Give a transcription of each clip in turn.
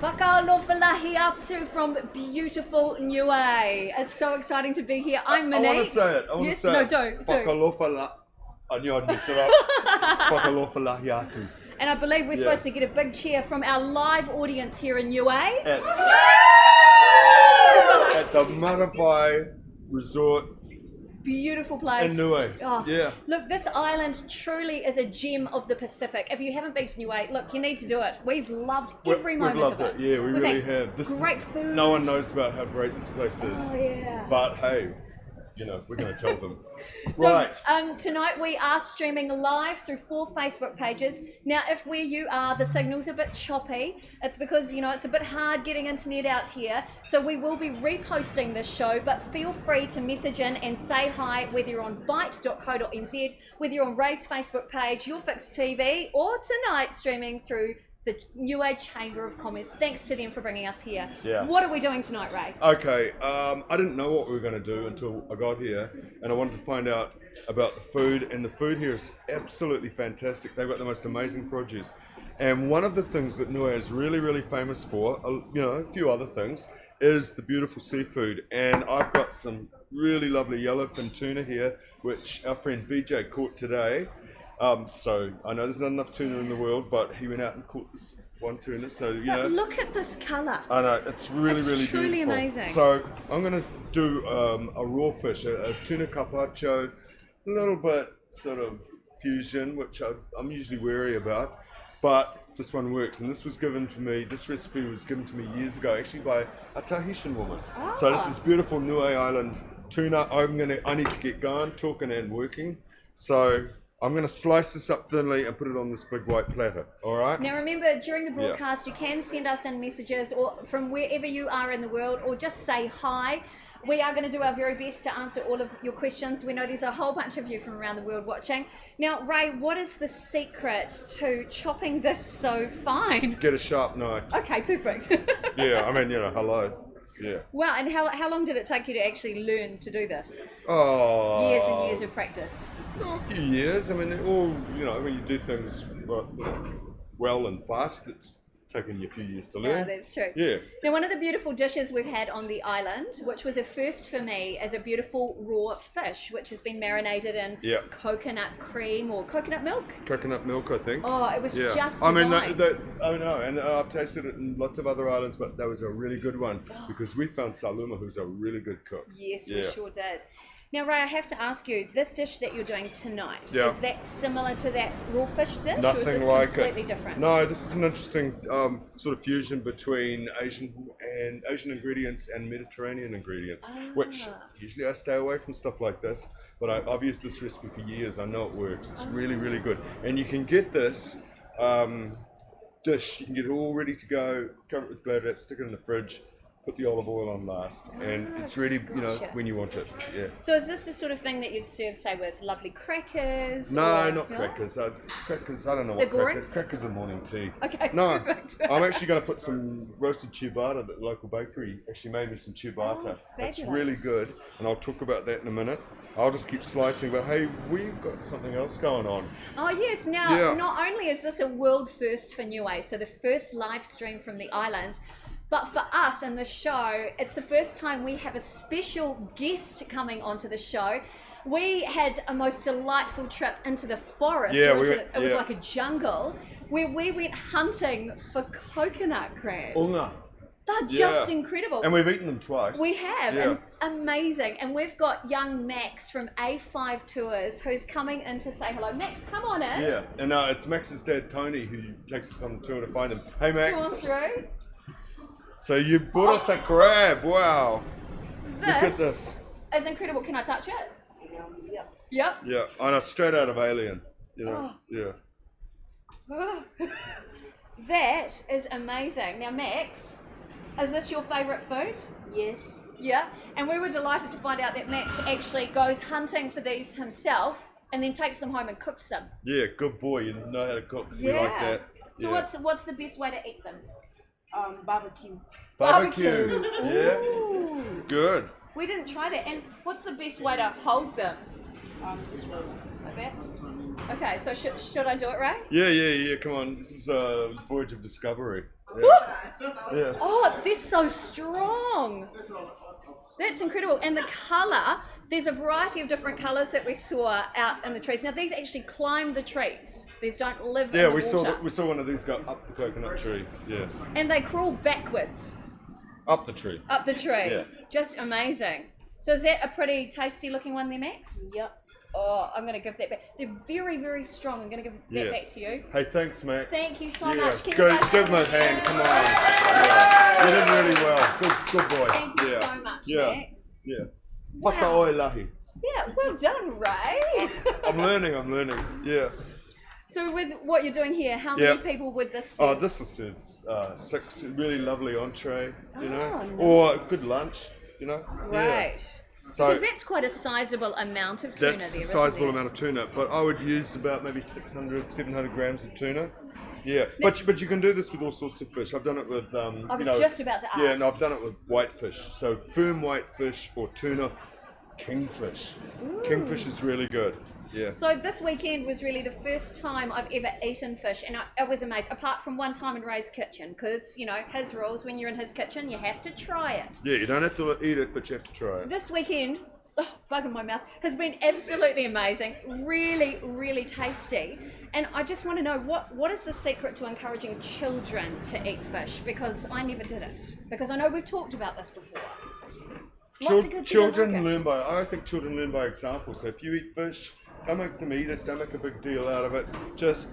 Whakaolofalahi atu from beautiful Niue. It's so exciting to be here. I'm Minnie. I want to say it. I want to say no, it. don't. Whakaolofalahi atu. And I believe we're supposed to get a big cheer from our live audience here in Niue. At the Marapai Resort. Beautiful place. In Niue. Oh, yeah. Look, this island truly is a gem of the Pacific. If you haven't been to Niue, look, you need to do it. We've loved every moment We've loved of it. Yeah, we really have. Great food. No one knows about how great this place is. Oh, yeah. But hey, you know, we're going to tell them. So, right. Tonight we are streaming live through 4 Facebook pages. Now, if where you are, the signal's a bit choppy, it's because, you know, it's a bit hard getting internet out here. So we will be reposting this show, but feel free to message in and say hi, whether you're on byte.co.nz, whether you're on Ray's Facebook page, YourFixTV, or tonight streaming through the Niue Chamber of Commerce. Thanks to them for bringing us here. Yeah. What are we doing tonight, Ray? Okay, I didn't know what we were going to do until I got here, and I wanted to find out about the food, and the food here is absolutely fantastic. They've got the most amazing produce. And one of the things that Niue is really, really famous for, you know, a few other things, is the beautiful seafood. And I've got some really lovely yellowfin tuna here, which our friend VJ caught today. So I know there's not enough tuna in the world, but he went out and caught this one tuna. So you know, look at this colour. I know it's really, really truly beautiful. Amazing. So I'm going to do a raw fish, a tuna carpaccio, a little bit sort of fusion, which I'm usually wary about, but this one works. And this was given to me. This recipe was given to me years ago, actually by a Tahitian woman. Oh. So this is beautiful Niue Island tuna. I need to get going, talking and working. So I'm going to slice this up thinly and put it on this big white platter, all right? Now remember, during the broadcast, you can send us in messages or from wherever you are in the world, or just say hi. We are going to do our very best to answer all of your questions. We know there's a whole bunch of you from around the world watching. Now, Ray, what is the secret to chopping this so fine? Get a sharp knife. Okay, perfect. Yeah, I mean, you know, hello. Yeah. Wow, and how long did it take you to actually learn to do this? Oh. Years and years of practice. A few years. I mean, it all, you know, when you do things well and fast, it's taken you a few years to learn. Yeah, that's true. Yeah. Now, one of the beautiful dishes we've had on the island, which was a first for me, is a beautiful raw fish, which has been marinated in coconut cream or coconut milk. Coconut milk, I think. Oh, it was just I mean, divine. I know, and I've tasted it in lots of other islands, but that was a really good one because we found Saluma, who's a really good cook. Yes, we sure did. Now, Ray, I have to ask you, this dish that you're doing tonight, is that similar to that raw fish dish, Nothing or is this like completely it. different? No, this is an interesting sort of fusion between Asian ingredients and Mediterranean ingredients, which usually I stay away from stuff like this, but I've used this recipe for years. I know it works. It's really, really good. And you can get this dish, you can get it all ready to go, cover it with glad wrap, stick it in the fridge, put the olive oil on last, and it's ready, you know, when you want it. Yeah. So is this the sort of thing that you'd serve, say, with lovely crackers? No, not crackers. Crackers, I don't know what crackers are morning tea. Okay, no, perfect. I'm actually going to put some roasted ciabatta that the local bakery actually made me some ciabatta. It's really good, and I'll talk about that in a minute. I'll just keep slicing, but hey, we've got something else going on. Oh yes, now not only is this a world first for Niue, so the first live stream from the island, but for us in the show, it's the first time we have a special guest coming onto the show. We had a most delightful trip into the forest. Yeah, it was like a jungle, where we went hunting for coconut crabs. Unga. They're just incredible. And we've eaten them twice. We have, and amazing. And we've got young Max from A5 Tours who's coming in to say hello. Max, come on in. Yeah, and it's Max's dad, Tony, who takes us on the tour to find them. Hey, Max. Come on through. So you bought us a crab. Wow. Look at this. It's incredible. Can I touch it? Yep. Yeah, I know, straight out of Alien. You know, That is amazing. Now, Max, is this your favourite food? Yes. Yeah. And we were delighted to find out that Max actually goes hunting for these himself and then takes them home and cooks them. Yeah, good boy. You know how to cook. We like that. So what's the best way to eat them? Barbecue. Barbecue. Yeah. Good. We didn't try that. And what's the best way to hold them? Just roll. Like that? Okay, so should I do it, Ray? Yeah. Come on. This is a voyage of discovery. Yeah. Oh, they're so strong. That's incredible. And the colour, there's a variety of different colours that we saw out in the trees. Now, these actually climb the trees. These don't live in the we water. saw one of these go up the coconut tree. Yeah. And they crawl backwards Up the tree. up the tree. Yeah. Just amazing. So is that a pretty tasty looking one there, Max? Yep. Oh, I'm going to give that back. They're very, very strong. I'm going to give that back to you. Hey, thanks, Max. Thank you so Yeah. much. Can Go, you guys give him a hand. Come on. Yeah. You did really well. Good boy. Thank you yeah. so much, Yeah. Max. Yeah. Wow. Whakaoi lahi. Yeah, well done, Ray. I'm learning. Yeah. So with what you're doing here, how many Yeah. people would this Oh, serve? this will serve 6 really lovely entree, you know, Oh, or a nice. good lunch, you know. Great. So Because that's quite a sizable amount of tuna that's there, a isn't sizable it? amount of tuna, but I would use about maybe 600, 700 grams of tuna. Yeah, but you can do this with all sorts of fish. I've done it with I was just about to ask. Yeah, and I've done it with whitefish. So firm whitefish or tuna, kingfish. Ooh. Kingfish is really good. Yeah. So this weekend was really the first time I've ever eaten fish, and I was amazed. Apart from one time in Ray's kitchen, because you know his rules: when you're in his kitchen, you have to try it. Yeah, you don't have to eat it, but you have to try it. This weekend, bug in my mouth, has been absolutely amazing. Really, really tasty. And I just want to know what is the secret to encouraging children to eat fish? Because I never did it. Because I know we've talked about this before. What's a good Children learn by. I think children learn by example. So if you eat fish, don't make them eat it. Don't make a big deal out of it. Just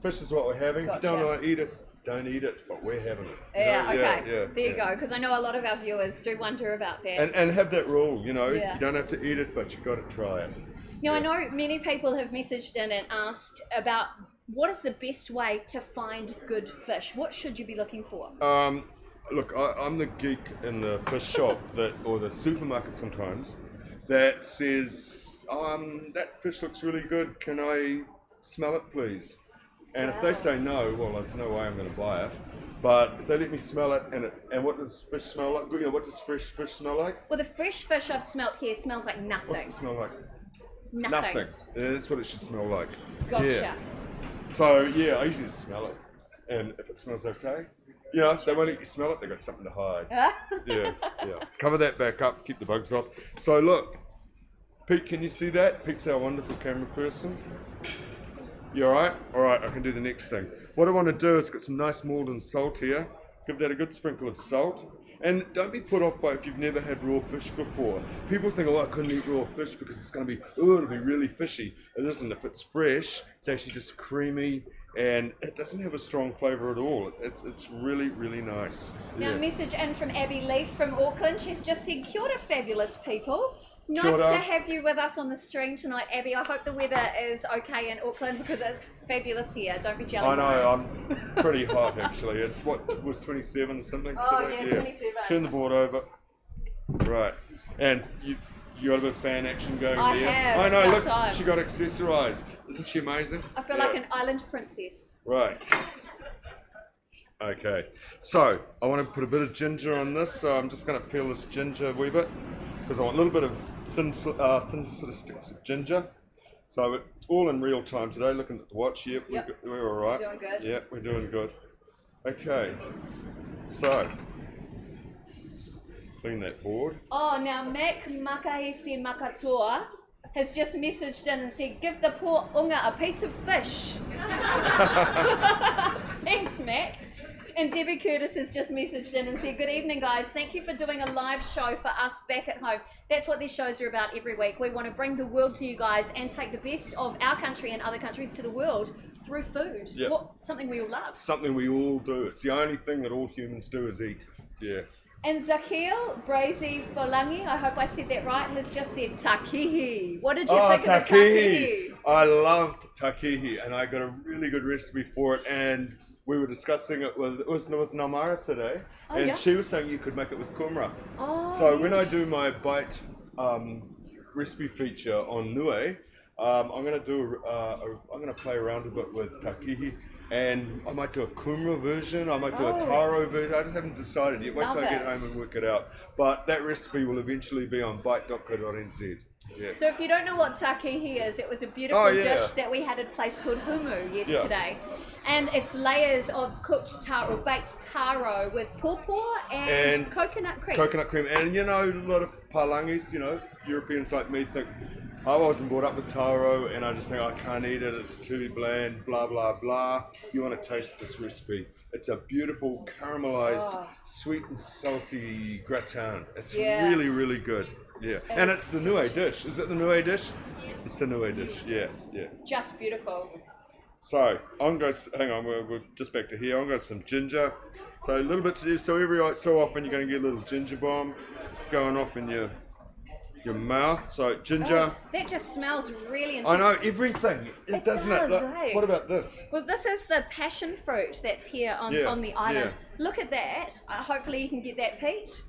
fish is what we're having. If you don't Gotcha. want to eat it, don't eat it. But we're having it. You Yeah, know? okay. Yeah, there you go. Because I know a lot of our viewers do wonder about that. And have that rule. You know, Yeah. you don't have to eat it, but you got to try it. Now, I know many people have messaged in and asked about what is the best way to find good fish? What should you be looking for? Look, I'm the geek in the fish shop or the supermarket sometimes that says, that fish looks really good. Can I smell it, please? And if they say no, well, there's no way I'm going to buy it. But if they let me smell it, and what does fish smell like? You know, what does fresh fish smell like? Well, the fresh fish I've smelt here smells like nothing. What's it smell like? Nothing. Yeah, that's what it should smell like. Gotcha. Yeah. So yeah, I usually just smell it, and if it smells okay, you know, if they won't let you smell it, they got something to hide. Yeah. Cover that back up, keep the bugs off. So look, Pete, can you see that? Pete's our wonderful camera person. You all right? All right, I can do the next thing. What I want to do is get some nice Maldon salt here. Give that a good sprinkle of salt. And don't be put off by if you've never had raw fish before. People think, oh, I couldn't eat raw fish because it's going to be, it'll be really fishy. It isn't. If it's fresh, it's actually just creamy and it doesn't have a strong flavour at all. It's really, really nice. Now, Yeah. a message in from Abby Leaf from Auckland. She's just said, kia ora, fabulous people. Nice Kia ora. to have you with us on the stream tonight, Abby. I hope the weather is okay in Auckland because it's fabulous here. Don't be jelly. I know, I'm pretty hot actually. It's what was 27 or something Oh, today? yeah, 27. Turn the board over. Right. And you got a bit of fan action going I there. have, I it's know, about look, time. she got accessorized. Isn't she amazing? I feel Yeah. like an island princess. Right. Okay. So, I want to put a bit of ginger on this, so I'm just going to peel this ginger a wee bit because I want a little bit of thin sort of sticks of ginger. So, it's all in real time today, looking at the watch. Yep, Yep. we're all right. Doing good. Yep, we're doing good. Okay. So, clean that board. Oh, now Mac Makahisi Makatoa has just messaged in and said, give the poor unga a piece of fish. Thanks, Mac. And Debbie Curtis has just messaged in and said, good evening, guys. Thank you for doing a live show for us back at home. That's what these shows are about every week. We want to bring the world to you guys and take the best of our country and other countries to the world through food. Yep. Something we all love. Something we all do. It's the only thing that all humans do is eat. Yeah. And Zakiel Brazy Folangi, I hope I said that right, has just said takihi. What did you think of the takihi? I loved takihi, and I got a really good recipe for it. And we were discussing it with Namara today, and yeah? she was saying you could make it with kumara. Oh, So when I yes. do my bite recipe feature on Niue, I'm gonna play around a bit with takihi. And I might do a kumara version, I might do a taro version, I just haven't decided yet. Wait till I get home and work it out. But that recipe will eventually be on bite.co.nz. Yeah. So if you don't know what takihi is, it was a beautiful Oh, yeah. dish that we had at a place called Humu yesterday. And it's layers of cooked taro, baked taro with pawpaw and coconut cream. Coconut cream. And you know, a lot of palangis, you know, Europeans like me think, I wasn't brought up with taro and I just think I can't eat it, it's too bland, blah, blah, blah. You want to taste this recipe. It's a beautiful caramelized, sweet and salty gratin. It's really, really good. Yeah. And it's the Niue dish. Is it the Niue dish? It's the Niue dish. Yeah, yeah. Just beautiful. So I'm going to, hang on, we're just back to here. I'm going to some ginger. So a little bit to do. So every so often you're going to get a little ginger bomb going off in your mouth. So ginger. Oh, that just smells really intense. I know everything. It doesn't does, it? eh? What about this? Well, this is the passion fruit that's here on the island. Look at that. Hopefully you can get that, Pete.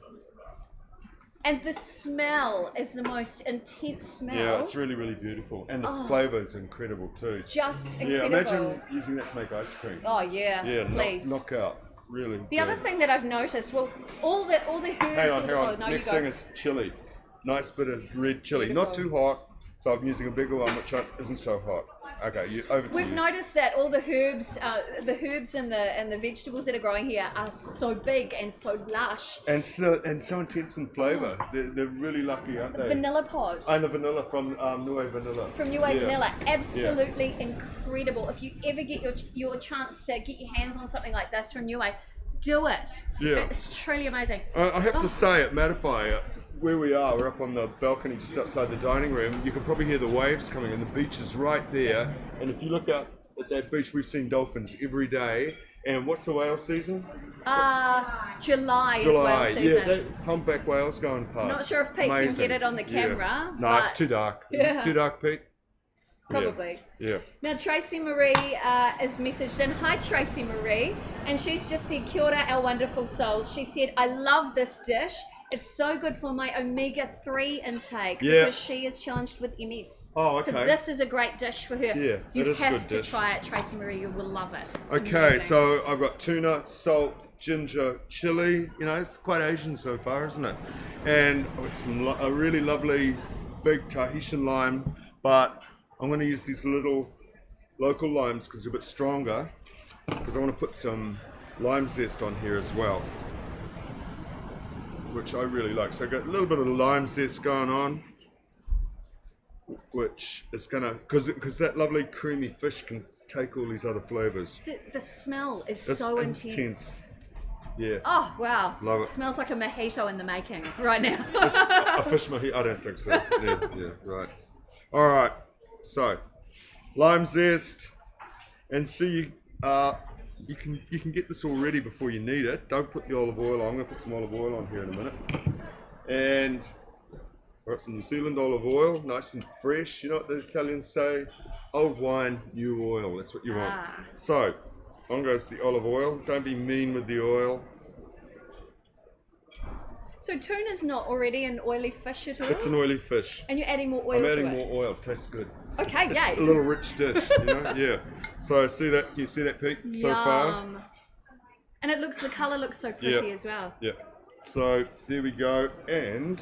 And the smell is the most intense smell. Yeah, it's really, really beautiful. And the flavour is incredible too. Just incredible. Yeah, imagine using that to make ice cream. Oh yeah, Yeah, please. knock out. Really. The other thing that I've noticed, well, all the herbs. Hang on. Oh, no, Next you go. thing is chili. Nice bit of red chili. Beautiful. Not too hot. So I'm using a bigger one, which isn't so hot. Okay, over to We've you. noticed that all the herbs and the vegetables that are growing here are so big and so lush. And so intense in flavour. They're really lucky, aren't they? Vanilla pod. And the vanilla from Niue Vanilla. From Niue Vanilla, absolutely incredible. If you ever get your chance to get your hands on something like this from Niue, do it. Yeah. It's truly amazing. I have to say, at Matterfire, where we are, we're up on the balcony just outside the dining room. You can probably hear the waves coming, and the beach is right there. And if you look out at that beach, we've seen dolphins every day. And what's the whale season? July is whale season. Yeah, humpback whales going past. Not sure if Pete can get it on the camera. No, but it's too dark. Is it too dark, Pete? Probably. Yeah. Now Tracy Marie is messaged in. Hi Tracy Marie, and she's just said, Kia ora, our wonderful souls. She said, I love this dish. It's so good for my omega-3 intake because she is challenged with MS. Oh, okay. So this is a great dish for her. Yeah, you it is a have good to dish. try it, Tracy Marie. You will love it. It's Okay, amazing. so I've got tuna, salt, ginger, chili. You know, it's quite Asian so far, isn't it? And I've got some a really lovely big Tahitian lime, but I'm going to use these little local limes because they're a bit stronger, because I want to put some lime zest on here as well, which I really like. So I've got a little bit of lime zest going on, which is going to, because that lovely creamy fish can take all these other flavours. The smell is It's so intense. Yeah. Oh wow! Love it. Smells like a mojito in the making right now. A fish mojito? I don't think so. Yeah, right. All right. So, lime zest, and see you can get this all ready before you need it. Don't put the olive oil on. I'm going to put some olive oil on here in a minute. And I've got some New Zealand olive oil, nice and fresh. You know what the Italians say? Old wine, new oil. That's what you want. So, on goes the olive oil. Don't be mean with the oil. So tuna's not already an oily fish at all? It's an oily fish. And you're adding more oil I'm to adding it? more oil. Tastes good. Okay, It's yay. a little rich dish, you know? Yeah. So see that? Can you see that, Pete? So far? Yum. And the colour looks so pretty as well. Yeah. So there we go. And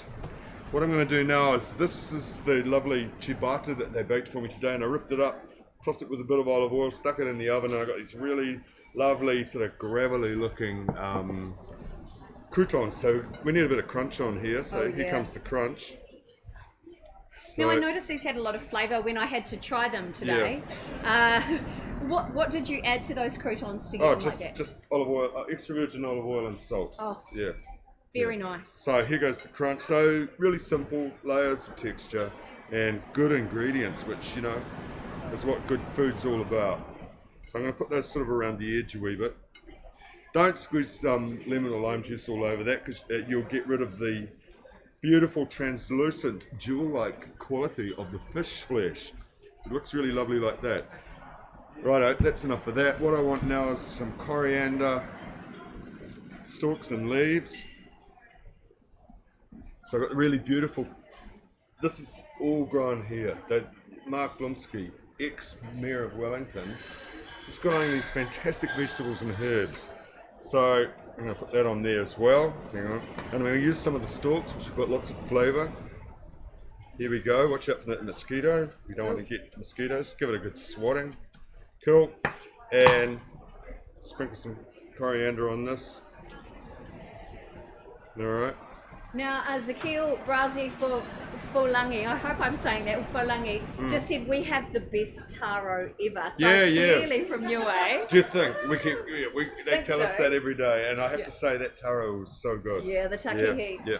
what I'm going to do now is, this is the lovely ciabatta that they baked for me today, and I ripped it up, tossed it with a bit of olive oil, stuck it in the oven, and I got these really lovely sort of gravelly looking croutons. So we need a bit of crunch on here. So here comes the crunch. Now I noticed these had a lot of flavour when I had to try them today. What did you add to those croutons to get them like that? just olive oil, extra virgin olive oil and salt. Oh, Yeah. very nice. So here goes the crunch. So really simple layers of texture and good ingredients, which, you know, is what good food's all about. So I'm going to put those sort of around the edge a wee bit. Don't squeeze some lemon or lime juice all over that, because you'll get rid of the beautiful translucent jewel-like quality of the fish flesh. It looks really lovely like that. Righto, that's enough of that. What I want now is some coriander stalks and leaves. So I've got the really beautiful, this is all grown here. Mark Blumsky, ex-mayor of Wellington, is growing these fantastic vegetables and herbs. So I'm going to put that on there as well. Hang on. And I'm going to use some of the stalks, which have got lots of flavour. Here we go. Watch out for that mosquito. We don't want to get mosquitoes. Give it a good swatting. Cool. And sprinkle some coriander on this. Alright. Now, Ezekiel Brazi Folangi, I hope I'm saying that, Folangi, just said we have the best taro ever. So clearly from Niue. Do you think? They tell us so. that every day, and I have to say that taro was so good. Yeah, the takihi. Yeah.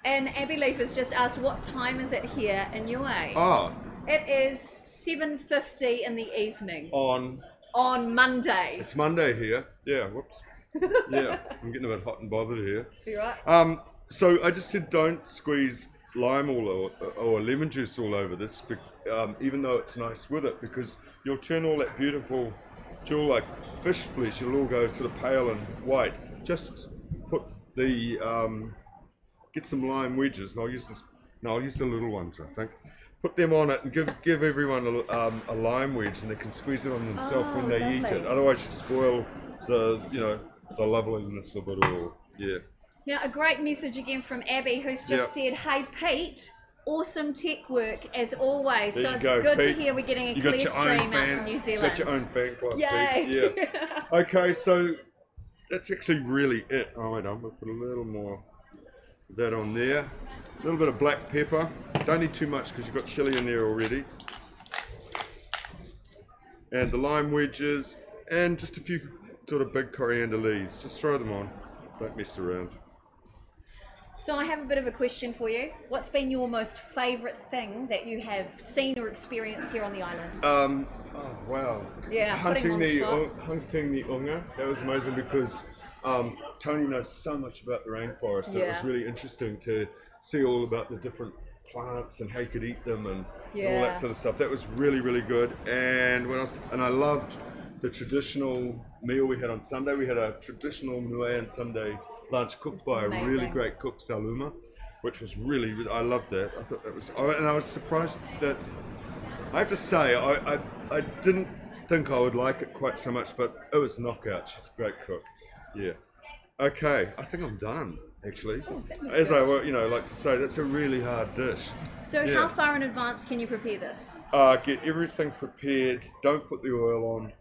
And Abby Leaf has just asked, what time is it here in Niue? Ah, It is 7:50 in the evening. on. On Monday. It's Monday here. Yeah, whoops. Yeah, I'm getting a bit hot and bothered here. You right? So I just said don't squeeze lime or lemon juice all over this, even though it's nice with it, because you'll turn all that beautiful jewel-like fish flesh, it'll all go sort of pale and white. Just put the, get some lime wedges, and I'll use the little ones, I think. Put them on it and give everyone a lime wedge, and they can squeeze it on themselves when they eat it. Otherwise you spoil the loveliness of it all. Yeah. Now, a great message again from Abby, who's just said, hey, Pete, awesome tech work as always. There so you it's go, good Pete. to hear we're getting a You clear got your own stream out fan. in New Zealand. Got your own fan club, Yay. Pete. Yeah. Okay, so that's actually really it. Oh, wait on. We'll put a little more of that on there. A little bit of black pepper. Don't need too much because you've got chili in there already. And the lime wedges. And just a few sort of big coriander leaves. Just throw them on. Don't mess around. So I have a bit of a question for you. What's been your most favourite thing that you have seen or experienced here on the island? Oh wow! Yeah, putting on the spot. Hunting the unga. That was amazing because Tony knows so much about the rainforest. Yeah. It was really interesting to see all about the different plants and how you could eat them and all that sort of stuff. That was really, really good. And what else? And I loved the traditional meal we had on Sunday. We had a traditional Niuean Sunday lunch cooked by a really great cook, Saluma, which was really, I loved that. I thought that was, and I was surprised that, I have to say, I didn't think I would like it quite so much, but it was knockout. She's a great cook. Yeah. Okay, I think I'm done, actually. As I like to say, that's a really hard dish. So how far in advance can you prepare this? Get everything prepared. Don't put the oil on